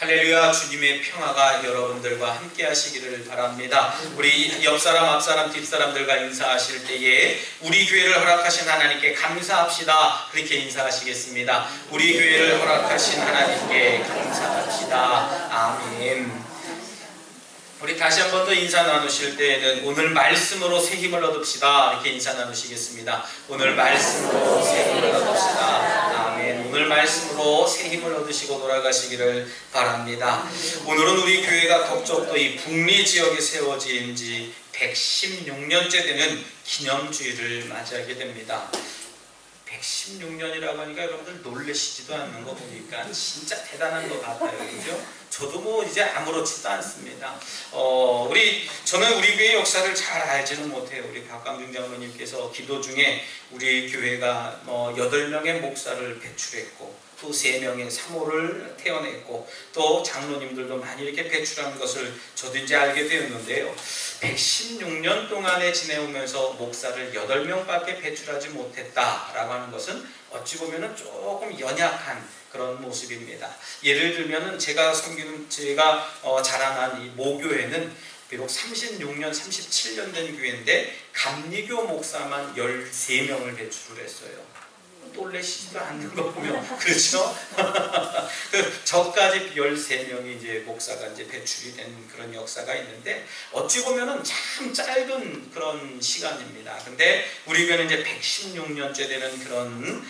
할렐루야. 주님의 평화가 여러분들과 함께 하시기를 바랍니다. 우리 옆사람, 앞사람, 뒷사람들과 인사하실 때에 우리 교회를 허락하신 하나님께 감사합시다. 그렇게 인사하시겠습니다. 우리 교회를 허락하신 하나님께 감사합시다. 아멘. 우리 다시 한 번 더 인사 나누실 때에는 오늘 말씀으로 새 힘을 얻읍시다. 이렇게 인사 나누시겠습니다. 오늘 말씀으로 새 힘을 얻읍시다. 아멘. 오늘 말씀으로 새 힘을 얻으시고 돌아가시기를 바랍니다. 오늘은 우리 교회가 덕적도 이 북리 지역에 세워진 지 116년째 되는 기념주일을 맞이하게 됩니다. 116년이라고 하니까 여러분들 놀라시지도 않는 거 보니까 진짜 대단한 것 같아요. 그죠? 저도 뭐 이제 아무렇지도 않습니다. 저는 우리 교회 역사를 잘 알지는 못해요. 우리 박광중 장로님께서 기도 중에 우리 교회가 8명의 목사를 배출했고 또 3명의 사모를 태어냈고 또 장로님들도 많이 이렇게 배출한 것을 저도 이제 알게 되었는데요. 116년 동안에 지내오면서 목사를 8명밖에 배출하지 못했다라고 하는 것은 어찌 보면 조금 연약한 그런 모습입니다. 예를 들면 제가 자라난 이 모교회는 비록 36년, 37년 된 교회인데 감리교 목사만 13명을 배출을 했어요. 놀라시지도 않는 거 보면 그렇죠? 저까지 13명이 이제 목사가 이제 배출이 된 그런 역사가 있는데 어찌 보면은 참 짧은 그런 시간입니다. 근데 우리 교회는 이제 116년째 되는 그런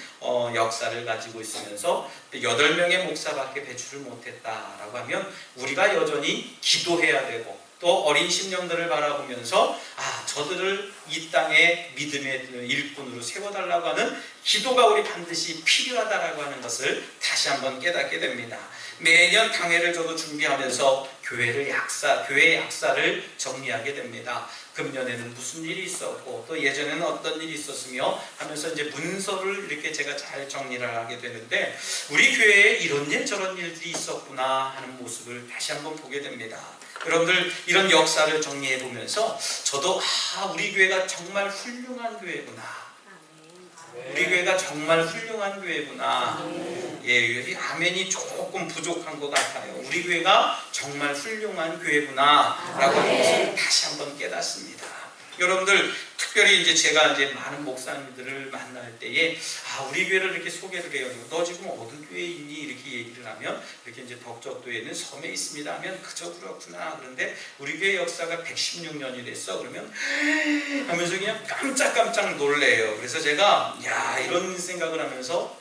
역사를 가지고 있으면서 8명의 목사밖에 배출을 못했다라고 하면 우리가 여전히 기도해야 되고 또 어린 심령들을 바라보면서 저들을 이 땅에 믿음의 일꾼으로 세워달라고 하는 기도가 우리 반드시 필요하다라고 하는 것을 다시 한번 깨닫게 됩니다. 매년 당회를 저도 준비하면서 교회 약사를 정리하게 됩니다. 금년에는 무슨 일이 있었고 또 예전에는 어떤 일이 있었으며 하면서 이제 문서를 이렇게 제가 잘 정리를 하게 되는데 우리 교회에 이런 일 저런 일들이 있었구나 하는 모습을 다시 한번 보게 됩니다. 여러분들 이런 역사를 정리해 보면서 저도 우리 교회가 정말 훌륭한 교회구나. 우리 교회가 정말 훌륭한 교회구나. 예, 아멘이 조금 부족한 것 같아요. 우리 교회가 정말 훌륭한 교회구나 라고 하는 것을 다시 한번 깨닫습니다. 여러분들 특별히 이제 제가 이제 많은 목사님들을 만날 때에 우리 교회를 이렇게 소개를 해요. 너 지금 어느 교회에 있니? 이렇게 얘기를 하면 이렇게 이제 덕적도에는 섬에 있습니다 하면 그저 그렇구나. 그런데 우리 교회 역사가 116년이 됐어. 그러면 하면서 그냥 깜짝깜짝 놀래요. 그래서 제가 이런 생각을 하면서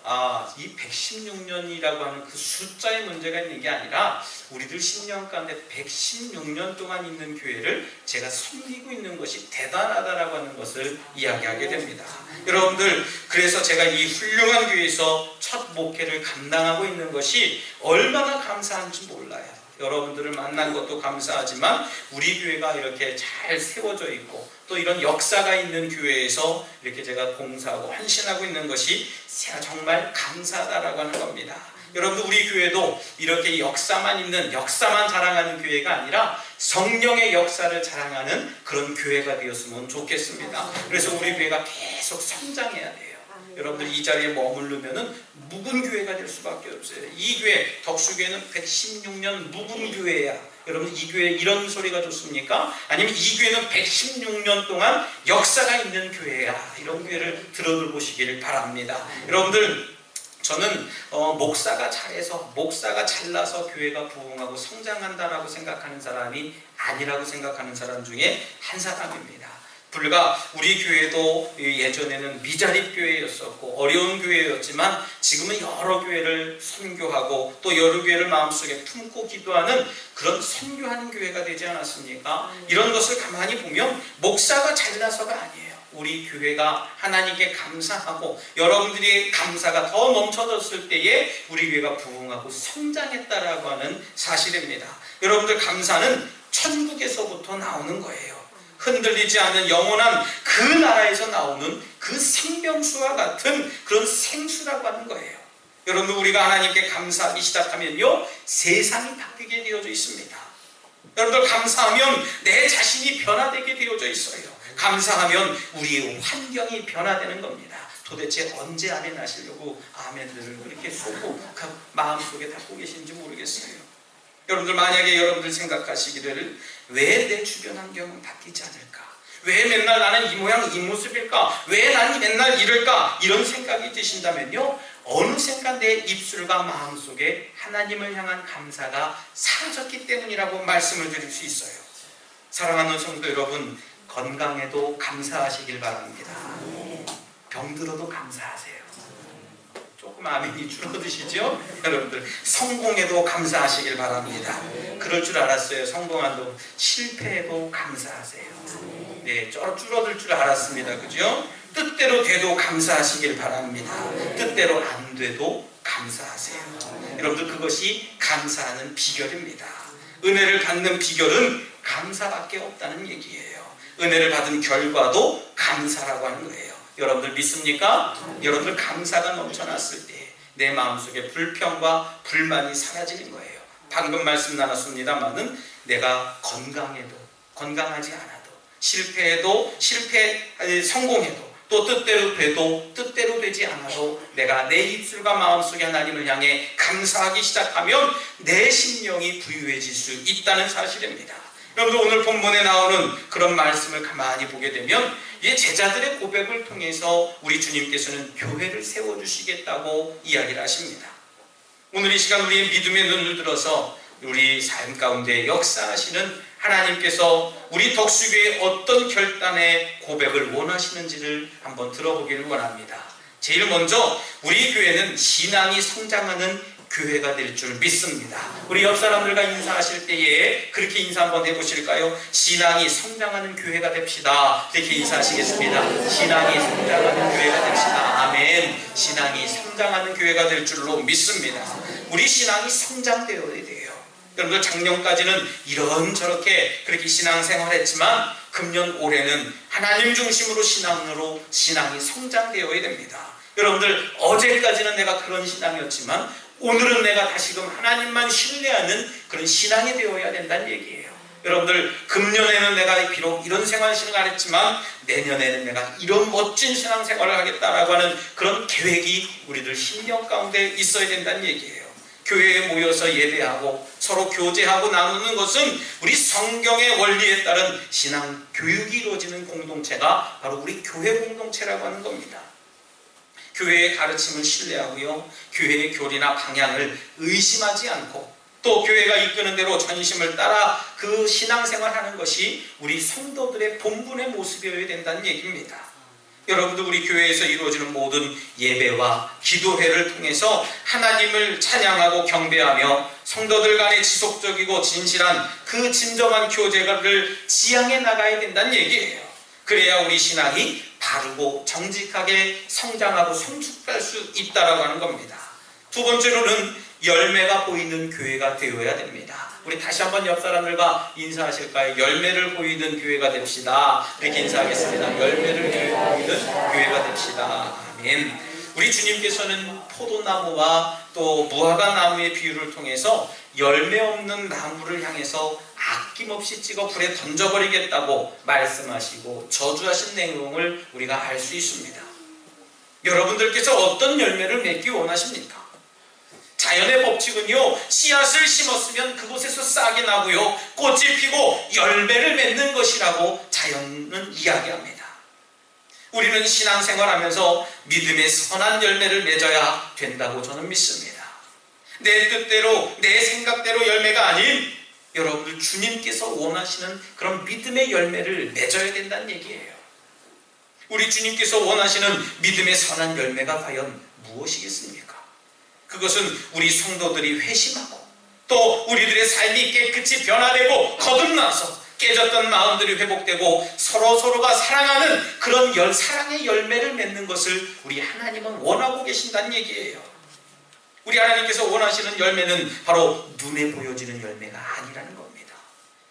이 116년이라고 하는 그 숫자의 문제가 있는 게 아니라 우리들 10년 가운데 116년 동안 있는 교회를 제가 섬기고 있는 것이 대단하다라고 하는 것을 이야기하게 됩니다. 여러분들 그래서 제가 이 훌륭한 교회에서 첫 목회를 감당하고 있는 것이 얼마나 감사한지 몰라요. 여러분들을 만난 것도 감사하지만 우리 교회가 이렇게 잘 세워져 있고 또 이런 역사가 있는 교회에서 이렇게 제가 봉사하고 헌신하고 있는 것이 정말 감사하다라고 하는 겁니다. 여러분들 우리 교회도 이렇게 역사만 자랑하는 교회가 아니라 성령의 역사를 자랑하는 그런 교회가 되었으면 좋겠습니다. 그래서 우리 교회가 계속 성장해야 돼요. 여러분들 이 자리에 머무르면은 묵은 교회가 될 수밖에 없어요. 이 교회, 덕수교회는 116년 묵은 교회야. 여러분 이 교회 이런 소리가 좋습니까? 아니면 이 교회는 116년 동안 역사가 있는 교회야. 이런 교회를 들어보시기를 바랍니다. 여러분들 저는 목사가 잘나서 교회가 부흥하고 성장한다라고 생각하는 사람이 아니라고 생각하는 사람 중에 한 사람입니다. 불과 우리 교회도 예전에는 미자립 교회였었고 어려운 교회였지만 지금은 여러 교회를 선교하고 또 여러 교회를 마음속에 품고 기도하는 그런 선교하는 교회가 되지 않았습니까? 이런 것을 가만히 보면 목사가 잘나서가 아니에요. 우리 교회가 하나님께 감사하고 여러분들의 감사가 더 넘쳐졌을 때에 우리 교회가 부흥하고 성장했다라고 하는 사실입니다. 여러분들 감사는 천국에서부터 나오는 거예요. 흔들리지 않는 영원한 그 나라에서 나오는 그 생명수와 같은 그런 생수라고 하는 거예요. 여러분 우리가 하나님께 감사하기 시작하면요 세상이 바뀌게 되어져 있습니다. 여러분들 감사하면 내 자신이 변화되게 되어져 있어요. 감사하면 우리의 환경이 변화되는 겁니다. 도대체 언제 아멘 하시려고 아멘들을 그렇게 쏟고 마음속에 담고 계신지 모르겠어요. 여러분들 만약에 여러분들 생각하시기를 왜 내 주변 환경은 바뀌지 않을까? 왜 맨날 나는 이 모양 이 모습일까? 왜 난 맨날 이럴까? 이런 생각이 드신다면요, 어느샌가 내 입술과 마음속에 하나님을 향한 감사가 사라졌기 때문이라고 말씀을 드릴 수 있어요. 사랑하는 성도 여러분, 건강에도 감사하시길 바랍니다. 병들어도 감사하세요. 조금 아멘이 줄어드시죠? 여러분들 성공에도 감사하시길 바랍니다. 그럴 줄 알았어요. 성공한다고. 실패에도 감사하세요. 네, 줄어들 줄 알았습니다. 그죠? 뜻대로 돼도 감사하시길 바랍니다. 뜻대로 안 돼도 감사하세요. 여러분들 그것이 감사하는 비결입니다. 은혜를 받는 비결은 감사밖에 없다는 얘기예요. 은혜를 받은 결과도 감사라고 하는 거예요. 여러분들 믿습니까? 여러분들 감사가 넘쳐났을 때 내 마음속에 불평과 불만이 사라지는 거예요. 방금 말씀 나눴습니다만은 내가 건강해도 건강하지 않아도 실패해도 성공해도 또 뜻대로 돼도 뜻대로 되지 않아도 내가 내 입술과 마음속에 하나님을 향해 감사하기 시작하면 내 심령이 부유해질 수 있다는 사실입니다. 여러분들 오늘 본문에 나오는 그런 말씀을 가만히 보게 되면 이 제자들의 고백을 통해서 우리 주님께서는 교회를 세워주시겠다고 이야기를 하십니다. 오늘 이 시간 우리의 믿음의 눈을 들어서 우리 삶 가운데 역사하시는 하나님께서 우리 덕수교회의 어떤 결단의 고백을 원하시는지를 한번 들어보기를 원합니다. 제일 먼저 우리 교회는 신앙이 성장하는 교회가 될 줄 믿습니다. 우리 옆 사람들과 인사하실 때에 그렇게 인사 한번 해보실까요? 신앙이 성장하는 교회가 됩시다. 이렇게 인사하시겠습니다. 신앙이 성장하는 교회가 됩시다. 아멘. 신앙이 성장하는 교회가 될 줄로 믿습니다. 우리 신앙이 성장되어야 돼요. 여러분들 작년까지는 이런저렇게 그렇게 신앙생활했지만 금년 올해는 하나님 중심으로 신앙이 성장되어야 됩니다. 여러분들 어제까지는 내가 그런 신앙이었지만 오늘은 내가 다시금 하나님만 신뢰하는 그런 신앙이 되어야 된다는 얘기예요. 여러분들 금년에는 내가 비록 이런 생활을 했지만 내년에는 내가 이런 멋진 신앙생활을 하겠다라고 하는 그런 계획이 우리들 심령 가운데 있어야 된다는 얘기예요. 교회에 모여서 예배하고 서로 교제하고 나누는 것은 우리 성경의 원리에 따른 신앙 교육이 이루어지는 공동체가 바로 우리 교회 공동체라고 하는 겁니다. 교회의 가르침을 신뢰하고요, 교회의 교리나 방향을 의심하지 않고 또 교회가 이끄는 대로 전심을 따라 그 신앙생활하는 것이 우리 성도들의 본분의 모습이어야 된다는 얘기입니다. 여러분들 우리 교회에서 이루어지는 모든 예배와 기도회를 통해서 하나님을 찬양하고 경배하며 성도들 간의 지속적이고 진실한 그 진정한 교제를 지향해 나가야 된다는 얘기예요. 그래야 우리 신앙이 바르고 정직하게 성장하고 성숙할 수 있다라고 하는 겁니다. 두 번째로는 열매가 보이는 교회가 되어야 됩니다. 우리 다시 한번 옆 사람들과 인사하실까요? 열매를 보이는 교회가 됩시다. 이렇게 인사하겠습니다. 열매를 보이는 교회가 됩시다. 아멘. 우리 주님께서는 포도나무와 또 무화과 나무의 비유를 통해서 열매 없는 나무를 향해서 아낌없이 찍어 불에 던져버리겠다고 말씀하시고 저주하신 내용을 우리가 알 수 있습니다. 여러분들께서 어떤 열매를 맺기 원하십니까? 자연의 법칙은요, 씨앗을 심었으면 그곳에서 싹이 나고요, 꽃이 피고 열매를 맺는 것이라고 자연은 이야기합니다. 우리는 신앙생활하면서 믿음의 선한 열매를 맺어야 된다고 저는 믿습니다. 내 뜻대로 내 생각대로 열매가 아닌 여러분들 주님께서 원하시는 그런 믿음의 열매를 맺어야 된다는 얘기예요. 우리 주님께서 원하시는 믿음의 선한 열매가 과연 무엇이겠습니까? 그것은 우리 성도들이 회심하고 또 우리들의 삶이 깨끗이 변화되고 거듭나서 깨졌던 마음들이 회복되고 서로가 사랑하는 그런 사랑의 열매를 맺는 것을 우리 하나님은 원하고 계신다는 얘기예요. 우리 하나님께서 원하시는 열매는 바로 눈에 보여지는 열매가 아니라는 겁니다.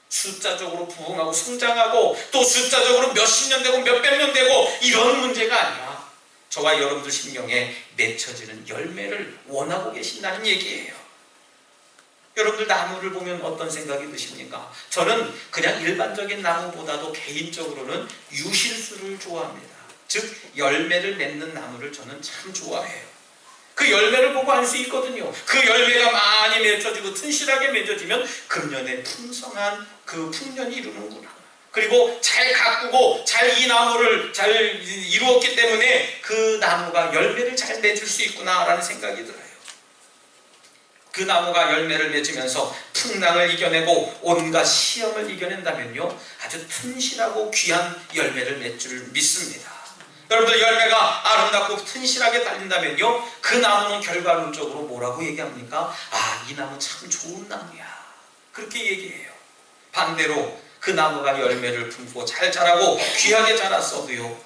숫자적으로 부흥하고 성장하고 또 숫자적으로 몇십 년 되고 몇백 년 되고 이런 문제가 아니라 저와 여러분들 심령에 맺혀지는 열매를 원하고 계신다는 얘기예요. 여러분들 나무를 보면 어떤 생각이 드십니까? 저는 그냥 일반적인 나무보다도 개인적으로는 유실수를 좋아합니다. 즉 열매를 맺는 나무를 저는 참 좋아해요. 그 열매를 보고 알 수 있거든요. 그 열매가 많이 맺혀지고 튼실하게 맺어지면 금년에 풍성한 그 풍년이 이루는구나. 그리고 잘 가꾸고 잘 이 나무를 잘 이루었기 때문에 그 나무가 열매를 잘 맺을 수 있구나라는 생각이 들어요. 그 나무가 열매를 맺으면서 풍랑을 이겨내고 온갖 시험을 이겨낸다면요, 아주 튼실하고 귀한 열매를 맺을 줄 믿습니다. 여러분들, 열매가 아름답고 튼실하게 달린다면요, 그 나무는 결과론적으로 뭐라고 얘기합니까? 아, 이 나무 참 좋은 나무야, 그렇게 얘기해요. 반대로 그 나무가 열매를 품고 잘 자라고 귀하게 자랐어도요,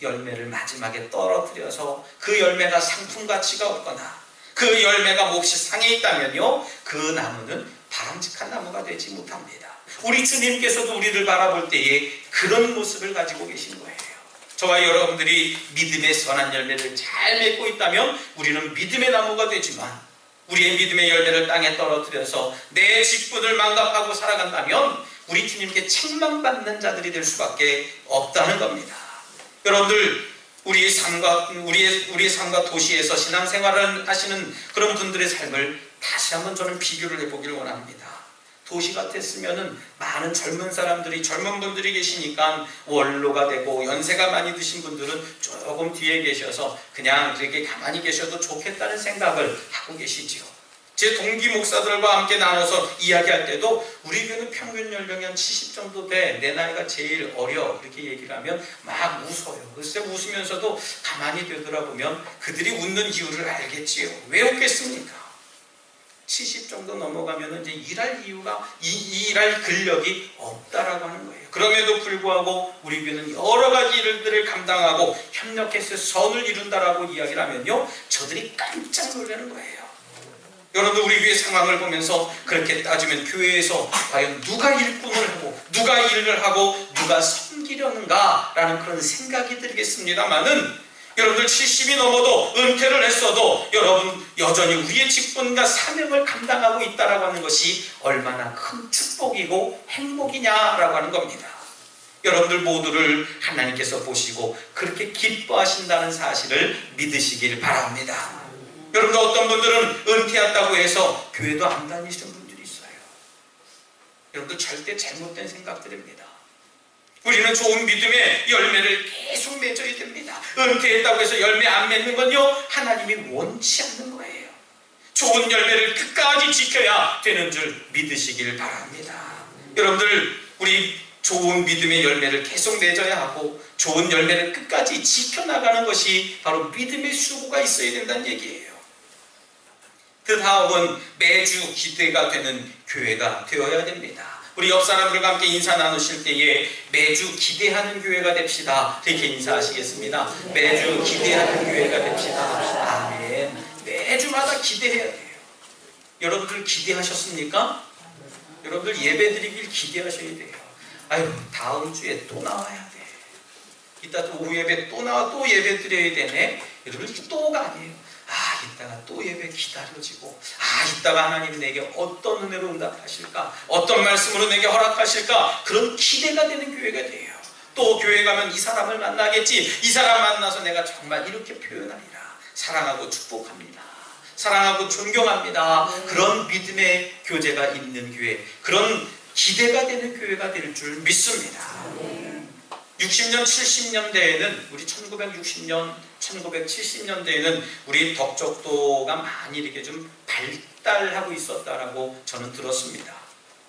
열매를 마지막에 떨어뜨려서 그 열매가 상품 가치가 없거나 그 열매가 몹시 상해 있다면요, 그 나무는 바람직한 나무가 되지 못합니다. 우리 주님께서도 우리를 바라볼 때에 그런 모습을 가지고 계신 거예요. 저와 여러분들이 믿음의 선한 열매를 잘 맺고 있다면 우리는 믿음의 나무가 되지만, 우리의 믿음의 열매를 땅에 떨어뜨려서 내 직분을 망각하고 살아간다면 우리 주님께 책망받는 자들이 될 수밖에 없다는 겁니다. 여러분들, 우리의 삶과 도시에서 신앙생활을 하시는 그런 분들의 삶을 다시 한번 저는 비교를 해보기를 원합니다. 도시 같았으면은 많은 젊은 분들이 계시니까 원로가 되고 연세가 많이 드신 분들은 조금 뒤에 계셔서 그냥 이렇게 가만히 계셔도 좋겠다는 생각을 하고 계시지요. 제 동기 목사들과 함께 나눠서 이야기할 때도 우리 교회는 평균 연령이 한 70 정도 돼, 내 나이가 제일 어려, 그렇게 얘기를 하면 막 웃어요. 글쎄, 웃으면서도 가만히 되돌아보면 그들이 웃는 이유를 알겠지요. 왜 웃겠습니까? 70 정도 넘어가면 이제 일할 이유가, 일할 근력이 없다라고 하는 거예요. 그럼에도 불구하고 우리 교회는 여러 가지 일들을 감당하고 협력해서 선을 이룬다라고 이야기를 하면요, 저들이 깜짝 놀라는 거예요. 여러분, 우리 교회 상황을 보면서 그렇게 따지면 교회에서 과연 누가 일꾼을 하고 누가 일을 하고 누가 섬기려는가 라는 그런 생각이 들겠습니다만은, 여러분들 70이 넘어도 은퇴를 했어도 여러분 여전히 우리의 직분과 사명을 감당하고 있다라고 하는 것이 얼마나 큰 축복이고 행복이냐라고 하는 겁니다. 여러분들 모두를 하나님께서 보시고 그렇게 기뻐하신다는 사실을 믿으시길 바랍니다. 여러분들, 어떤 분들은 은퇴했다고 해서 교회도 안 다니시는 분들이 있어요. 여러분들, 절대 잘못된 생각들입니다. 우리는 좋은 믿음의 열매를 계속 맺어야 됩니다. 은퇴했다고 해서 열매 안 맺는 건요, 하나님이 원치 않는 거예요. 좋은 열매를 끝까지 지켜야 되는 줄 믿으시길 바랍니다. 여러분들, 우리 좋은 믿음의 열매를 계속 맺어야 하고 좋은 열매를 끝까지 지켜나가는 것이 바로 믿음의 수고가 있어야 된다는 얘기예요. 그 다음은 매주 기대가 되는 교회가 되어야 됩니다. 우리 옆 사람들과 함께 인사 나누실 때에 매주 기대하는 교회가 됩시다, 이렇게 인사하시겠습니다. 매주 기대하는 교회가 됩시다. 아멘. 매주마다 기대해야 돼요. 여러분들 기대하셨습니까? 여러분들 예배드리길 기대하셔야 돼요. 아유, 다음 주에 또 나와야 돼. 이따 또 오후 예배 또 나와, 또 예배 드려야 되네. 여러분들, 또가 아니에요. 아, 이따가 또 예배 기다려지고, 아, 이따가 하나님 내게 어떤 은혜로 응답하실까, 어떤 말씀으로 내게 허락하실까, 그런 기대가 되는 교회가 돼요. 또 교회 가면 이 사람을 만나겠지, 이 사람 만나서 내가 정말 이렇게 표현하리라, 사랑하고 축복합니다, 사랑하고 존경합니다. 그런 믿음의 교제가 있는 교회, 그런 기대가 되는 교회가 될 줄 믿습니다. 60년, 70년대에는 우리 1960년, 1970년대에는 우리 덕적도가 많이 이렇게 좀 발달하고 있었다라고 저는 들었습니다.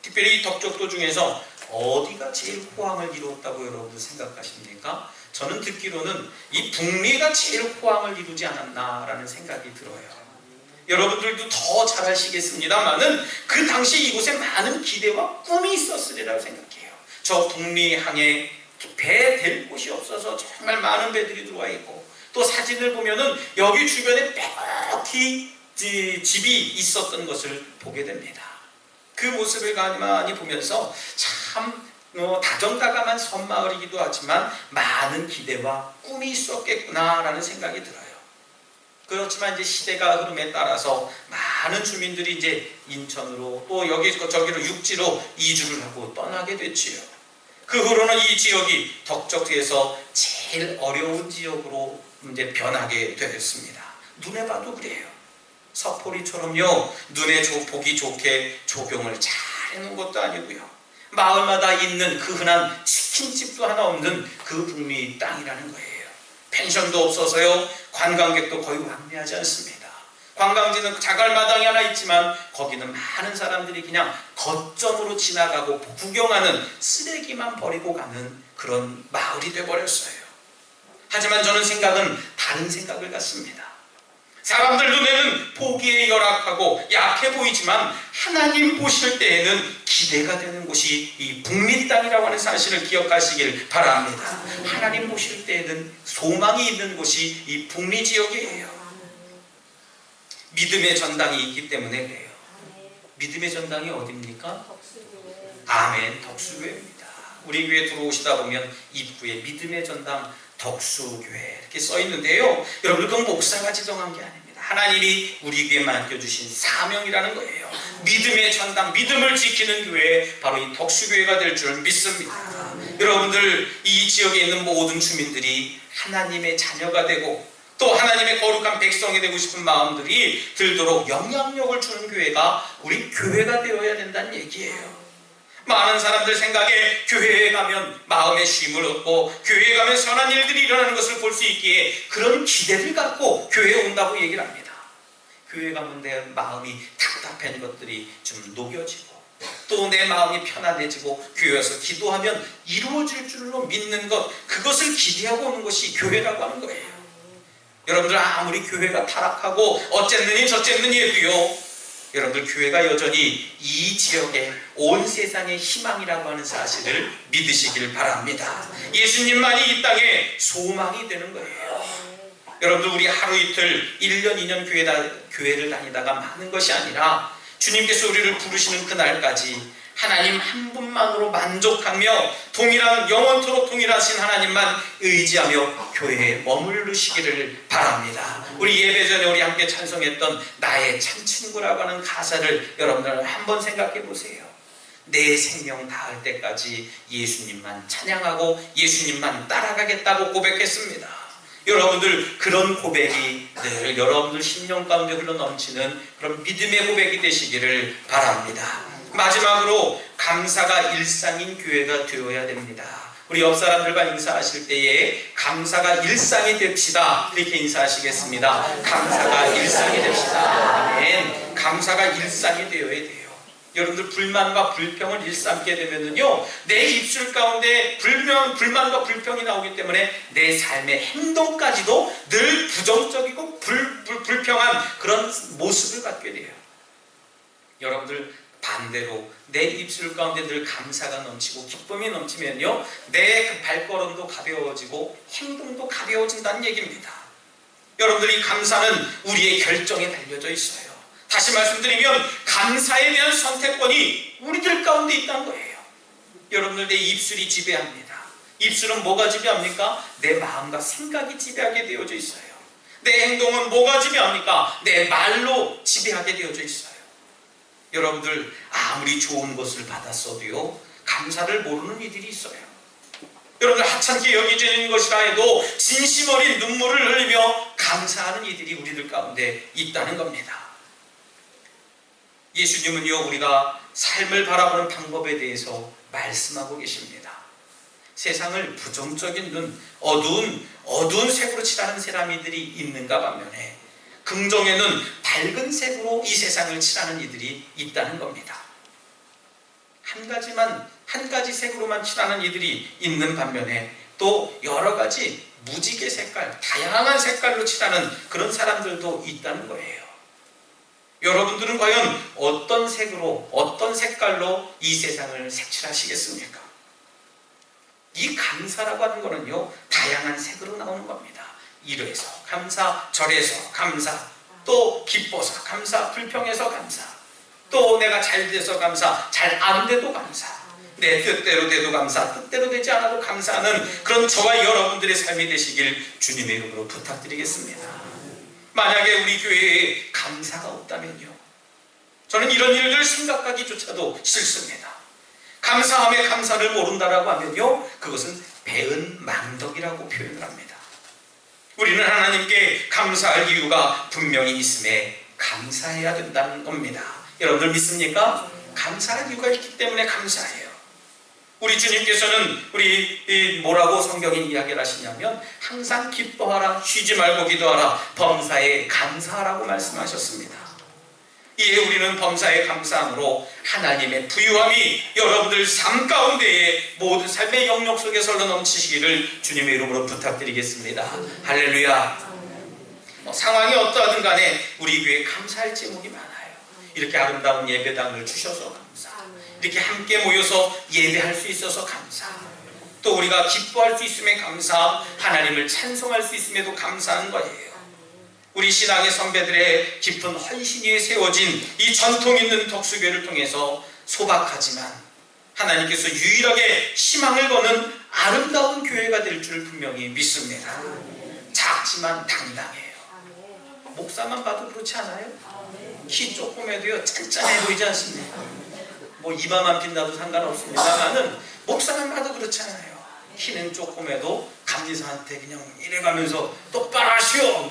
특별히 이 덕적도 중에서 어디가 제일 호황을 이루었다고 여러분 생각하십니까? 저는 듣기로는 이 북리가 제일 호황을 이루지 않았나라는 생각이 들어요. 여러분들도 더 잘 아시겠습니다만은 그 당시 이곳에 많은 기대와 꿈이 있었으리라고 생각해요. 저 북리항에 배 댈 곳이 없어서 정말 많은 배들이 들어와 있고, 또 사진을 보면은 여기 주변에 빽빽히 집이 있었던 것을 보게 됩니다. 그 모습을 가만히 보면서 참 다정다감한 섬마을이기도 하지만 많은 기대와 꿈이 있었겠구나라는 생각이 들어요. 그렇지만 이제 시대가 흐름에 따라서 많은 주민들이 이제 인천으로 또 여기 저기로 육지로 이주를 하고 떠나게 됐지요. 그 후로는 이 지역이 덕적도에서 제일 어려운 지역으로 이제 변하게 되었습니다. 눈에 봐도 그래요. 서포리처럼요, 눈에 보기 좋게 조경을 잘 해놓은 것도 아니고요, 마을마다 있는 그 흔한 치킨집도 하나 없는 그 북미 땅이라는 거예요. 펜션도 없어서요, 관광객도 거의 왕래하지 않습니다. 관광지는 자갈마당이 하나 있지만 거기는 많은 사람들이 그냥 거점으로 지나가고 구경하는, 쓰레기만 버리고 가는 그런 마을이 되어버렸어요. 하지만 저는 다른 생각을 갖습니다. 사람들 눈에는 보기에 열악하고 약해 보이지만 하나님 보실 때에는 기대가 되는 곳이 이 북미 땅이라고 하는 사실을 기억하시길 바랍니다. 하나님 보실 때에는 소망이 있는 곳이 이 북미 지역이에요. 믿음의 전당이 있기 때문에 그래요. 믿음의 전당이 어디입니까? 아멘, 덕수교회입니다. 우리 교회 들어오시다 보면 입구에 믿음의 전당 덕수교회 이렇게 써 있는데요, 여러분, 그건 목사가 지정한 게 아닙니다. 하나님이 우리 교회에 맡겨주신 사명이라는 거예요. 믿음의 전당, 믿음을 지키는 교회, 바로 이 덕수교회가 될 줄 믿습니다. 여러분들, 이 지역에 있는 모든 주민들이 하나님의 자녀가 되고 또 하나님의 거룩한 백성이 되고 싶은 마음들이 들도록 영향력을 주는 교회가 우리 교회가 되어야 된다는 얘기예요. 많은 사람들 생각에 교회에 가면 마음의 쉼을 얻고 교회에 가면 선한 일들이 일어나는 것을 볼 수 있기에 그런 기대를 갖고 교회에 온다고 얘기를 합니다. 교회 가면 내 마음이 답답한 것들이 좀 녹여지고 또 내 마음이 편안해지고 교회 와서 기도하면 이루어질 줄로 믿는 것, 그것을 기대하고 오는 것이 교회라고 하는 거예요. 여러분들, 아무리 교회가 타락하고 어쨌느니 저쨌느니 해도요, 여러분들, 교회가 여전히 이 지역의 온 세상의 희망이라고 하는 사실을 믿으시길 바랍니다. 예수님만이 이 땅에 소망이 되는 거예요. 여러분들, 우리 하루 이틀 1년 2년 교회를 다니다가 마는 것이 아니라 주님께서 우리를 부르시는 그날까지 하나님 한 분만으로 만족하며 영원토록 동일하신 하나님만 의지하며 교회에 머무르시기를 바랍니다. 우리 예배 전에 우리 함께 찬송했던 나의 참 친구라고 하는 가사를 여러분들 한번 생각해 보세요. 내 생명 다할 때까지 예수님만 찬양하고 예수님만 따라가겠다고 고백했습니다. 여러분들, 그런 고백이 늘 여러분들 심령 가운데 흘러넘치는 그런 믿음의 고백이 되시기를 바랍니다. 마지막으로, 감사가 일상인 교회가 되어야 됩니다. 우리 옆 사람들과 인사하실 때에 감사가 일상이 됩시다, 이렇게 인사하시겠습니다. 감사가 일상이 됩시다. 아멘. 감사가 일상이 되어야 돼요. 여러분들, 불만과 불평을 일삼게 되면은요, 내 입술 가운데 불만과 불평이 나오기 때문에 내 삶의 행동까지도 늘 부정적이고 불평한 그런 모습을 갖게 돼요. 여러분들, 반대로 내 입술 가운데 늘 감사가 넘치고 기쁨이 넘치면요, 내 발걸음도 가벼워지고 행동도 가벼워진다는 얘기입니다. 여러분들, 이 감사는 우리의 결정에 달려져 있어요. 다시 말씀드리면 감사에 대한 선택권이 우리들 가운데 있다는 거예요. 여러분들, 내 입술이 지배합니다. 입술은 뭐가 지배합니까? 내 마음과 생각이 지배하게 되어져 있어요. 내 행동은 뭐가 지배합니까? 내 말로 지배하게 되어져 있어요. 여러분들, 아무리 좋은 것을 받았어도요, 감사를 모르는 이들이 있어요. 여러분들, 하찮게 여겨지는 것이라 해도 진심 어린 눈물을 흘리며 감사하는 이들이 우리들 가운데 있다는 겁니다. 예수님은요, 우리가 삶을 바라보는 방법에 대해서 말씀하고 계십니다. 세상을 부정적인 눈, 어두운 색으로 칠하는 사람들이 있는가 반면에 긍정에는 밝은 색으로 이 세상을 칠하는 이들이 있다는 겁니다. 한 가지 색으로만 칠하는 이들이 있는 반면에 또 여러 가지 무지개 색깔, 다양한 색깔로 칠하는 그런 사람들도 있다는 거예요. 여러분들은 과연 어떤 색으로, 어떤 색깔로 이 세상을 색칠하시겠습니까? 이 감사라고 하는 거는요, 다양한 색으로 나오는 겁니다. 이래서 감사, 저래서 감사, 또 기뻐서 감사, 불평해서 감사, 또 내가 잘 돼서 감사, 잘 안 돼도 감사, 내 뜻대로 돼도 감사, 뜻대로 되지 않아도 감사하는 그런 저와 여러분들의 삶이 되시길 주님의 이름으로 부탁드리겠습니다. 만약에 우리 교회에 감사가 없다면요, 저는 이런 일들 생각하기조차도 싫습니다. 감사함에 감사를 모른다라고 하면요, 그것은 배은 망덕이라고 표현을 합니다. 우리는 하나님께 감사할 이유가 분명히 있음에 감사해야 된다는 겁니다. 여러분들 믿습니까? 감사할 이유가 있기 때문에 감사해요. 우리 주님께서는 뭐라고 성경이 이야기를 하시냐면 항상 기뻐하라, 쉬지 말고 기도하라, 범사에 감사하라고 말씀하셨습니다. 이에 우리는 범사에 감사함으로 하나님의 부유함이 여러분들 삶 가운데에 모든 삶의 영역 속에서 넘치시기를 주님의 이름으로 부탁드리겠습니다. 할렐루야. 상황이 어떠하든 간에 우리 교회에 감사할 제목이 많아요. 이렇게 아름다운 예배당을 주셔서 감사, 이렇게 함께 모여서 예배할 수 있어서 감사, 또 우리가 기뻐할 수 있음에 감사, 하나님을 찬송할 수 있음에도 감사한 거예요. 우리 신앙의 선배들의 깊은 헌신 위에 세워진 이 전통 있는 덕수교회를 통해서 소박하지만 하나님께서 유일하게 희망을 거는 아름다운 교회가 될 줄 분명히 믿습니다. 작지만 당당해요. 목사만 봐도 그렇지 않아요? 키 조금해도요 짠짠해 보이지 않습니까? 뭐 이마만 빛나도 상관없습니다만은 목사만 봐도 그렇잖아요. 키는 조금해도 감리사한테 그냥 이래가면서 똑바로 하시오.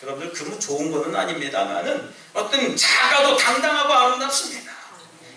여러분들 그러면 좋은 거는 아닙니다만은 어떤 작아도 당당하고 아름답습니다.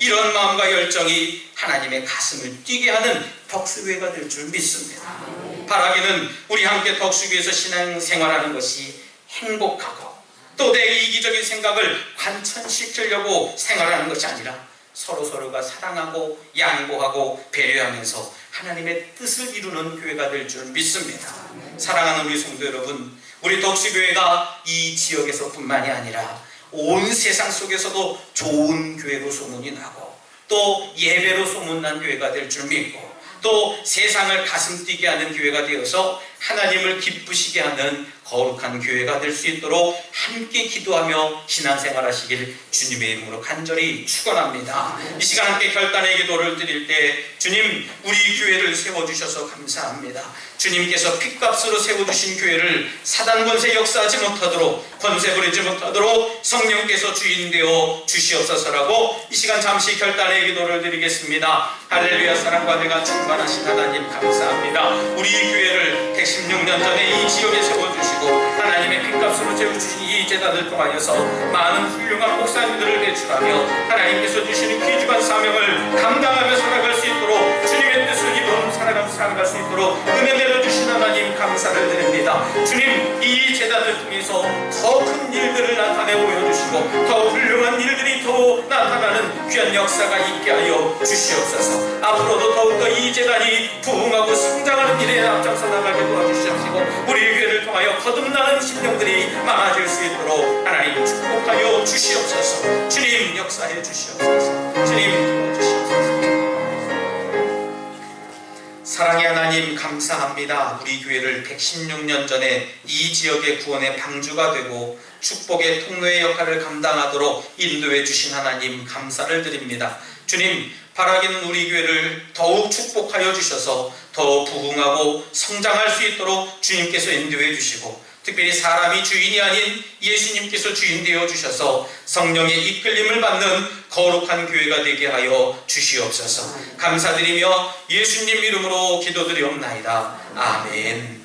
이런 마음과 열정이 하나님의 가슴을 뛰게 하는 덕수교회가 될 줄 믿습니다. 바라기는 우리 함께 덕수교회에서 신앙생활하는 것이 행복하고 또 내 이기적인 생각을 관천시키려고 생활하는 것이 아니라 서로서로가 사랑하고 양보하고 배려하면서 하나님의 뜻을 이루는 교회가 될 줄 믿습니다. 사랑하는 우리 성도 여러분, 우리 덕수교회가 이 지역에서 뿐만이 아니라 온 세상 속에서도 좋은 교회로 소문이 나고 또 예배로 소문난 교회가 될 줄 믿고 또 세상을 가슴 뛰게 하는 교회가 되어서 하나님을 기쁘시게 하는 거룩한 교회가 될 수 있도록 함께 기도하며 신앙생활 하시길 주님의 이름으로 간절히 축원합니다. 이 시간 함께 결단의 기도를 드릴 때 주님, 우리 교회를 세워주셔서 감사합니다. 주님께서 핏값으로 세워주신 교회를 사단 권세 역사하지 못하도록, 권세 부리지 못하도록 성령께서 주인 되어 주시옵소서라고 이 시간 잠시 결단의 기도를 드리겠습니다. 할렐루야. 사랑과 내가 충만하신 하나님 감사합니다. 우리 교회를 116년 전에 이 지역에 세워주시고 하나님의 핏값으로 세워주신 이 제단을 통하여서 많은 훌륭한 목사님들을 배출하며 하나님께서 주시는 귀중한 사명을 감당하며 살아갈 수 있도록 주님의 뜻을 이루어 살아갈 수 있도록 은혜 내려주신 하나님 감사를 드립니다. 주님, 이 제단을 통해서 더 큰 일들을 나타내 보여주시고 더 훌륭한 일들이 더 나타나는 귀한 역사가 있게 하여 주시옵소서. 앞으로도 더욱더 이 제단이 부흥하고 성장하는 일에 앞장서 나가게 도와주시옵시고 우리 교회를 통하여 거듭나는 심령들이 많아질 수 있도록 하나님 축복하여 주시옵소서. 주님 역사해 주시옵소서. 주님 도와주시옵소서. 사랑의 하나님 감사합니다. 우리 교회를 116년 전에 이 지역의 구원의 방주가 되고 축복의 통로의 역할을 감당하도록 인도해 주신 하나님 감사를 드립니다. 주님, 바라기는 우리 교회를 더욱 축복하여 주셔서 더 부흥하고 성장할 수 있도록 주님께서 인도해 주시고 특별히 사람이 주인이 아닌 예수님께서 주인 되어 주셔서 성령의 이끌림을 받는 거룩한 교회가 되게 하여 주시옵소서. 감사드리며 예수님 이름으로 기도드리옵나이다. 아멘.